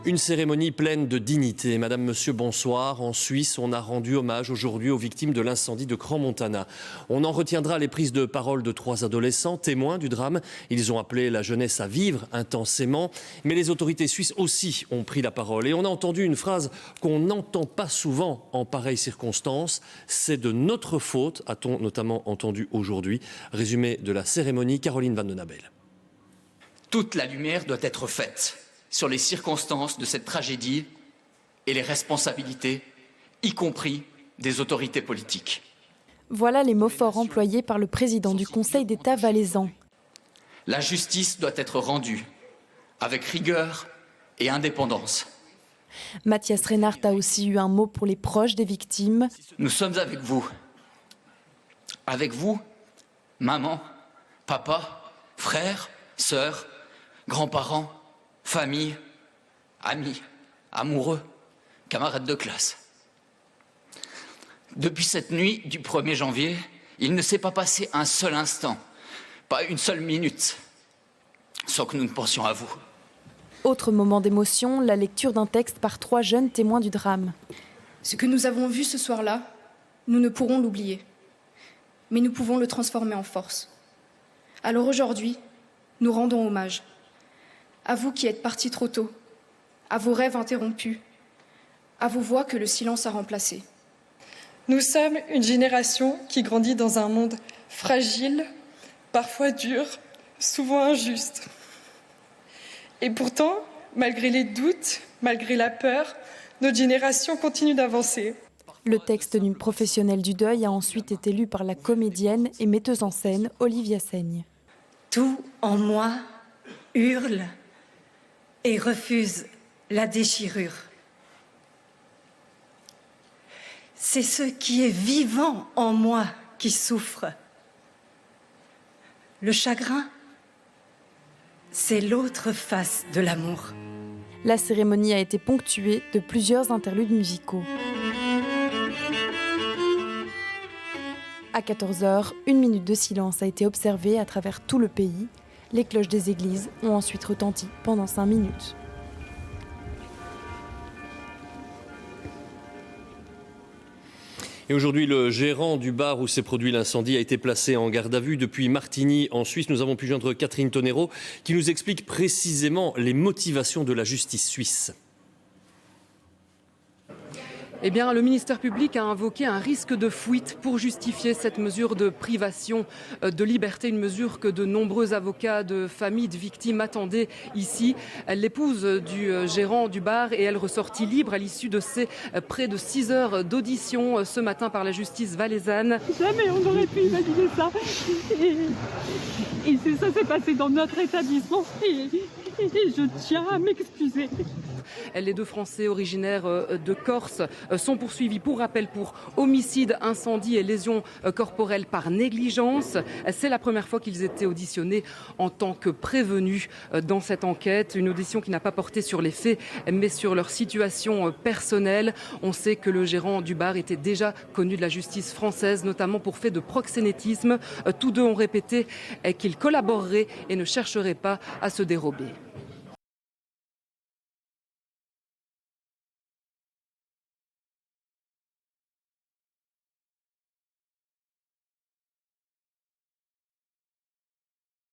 Une cérémonie pleine de dignité. Madame, monsieur, bonsoir. En Suisse, on a rendu hommage aujourd'hui aux victimes de l'incendie de Crans-Montana. On en retiendra les prises de parole de 3 adolescents, témoins du drame. Ils ont appelé la jeunesse à vivre intensément. Mais les autorités suisses aussi ont pris la parole. Et on a entendu une phrase qu'on n'entend pas souvent en pareilles circonstances. C'est de notre faute, a-t-on notamment entendu aujourd'hui. Résumé de la cérémonie, Caroline Van Den Abel. Toute la lumière doit être faite sur les circonstances de cette tragédie et les responsabilités, y compris des autorités politiques. Voilà les mots forts employés par le président du Conseil d'État valaisan. La justice doit être rendue avec rigueur et indépendance. Mathias Reinhardt a aussi eu un mot pour les proches des victimes. Nous sommes avec vous. Avec vous, maman, papa, frères, sœurs, grands-parents, famille, amis, amoureux, camarades de classe. Depuis cette nuit du 1er janvier, il ne s'est pas passé un seul instant, pas une seule minute, sans que nous ne pensions à vous. Autre moment d'émotion, la lecture d'un texte par 3 jeunes témoins du drame. Ce que nous avons vu ce soir-là, nous ne pourrons l'oublier, mais nous pouvons le transformer en force. Alors aujourd'hui, nous rendons hommage à vous qui êtes partis trop tôt, à vos rêves interrompus, à vos voix que le silence a remplacées. Nous sommes une génération qui grandit dans un monde fragile, parfois dur, souvent injuste. Et pourtant, malgré les doutes, malgré la peur, notre génération continue d'avancer. Le texte d'une professionnelle du deuil a ensuite été lu par la comédienne et metteuse en scène Olivia Seigne. Tout en moi hurle et refuse la déchirure. C'est ce qui est vivant en moi qui souffre. Le chagrin, c'est l'autre face de l'amour. La cérémonie a été ponctuée de plusieurs interludes musicaux. À 14h, 1 minute de silence a été observée à travers tout le pays. Les cloches des églises ont ensuite retenti pendant 5 minutes. Et aujourd'hui, le gérant du bar où s'est produit l'incendie a été placé en garde à vue. Depuis Martigny, en Suisse, nous avons pu joindre Catherine Tonero qui nous explique précisément les motivations de la justice suisse. Eh bien, le ministère public a invoqué un risque de fuite pour justifier cette mesure de privation de liberté, une mesure que de nombreux avocats de familles de victimes attendaient ici. L'épouse du gérant du bar et elle ressortit libre à l'issue de ces près de 6 heures d'audition ce matin par la justice valaisanne. Jamais on aurait pu imaginer ça. Et ça s'est passé dans notre établissement. Et je tiens à m'excuser. Les 2 Français originaires de Corse sont poursuivis pour rappel pour homicide, incendie et lésions corporelles par négligence. C'est la première fois qu'ils étaient auditionnés en tant que prévenus dans cette enquête. Une audition qui n'a pas porté sur les faits, mais sur leur situation personnelle. On sait que le gérant du bar était déjà connu de la justice française, notamment pour fait de proxénétisme. Tous 2 ont répété qu'ils collaboreraient et ne chercheraient pas à se dérober.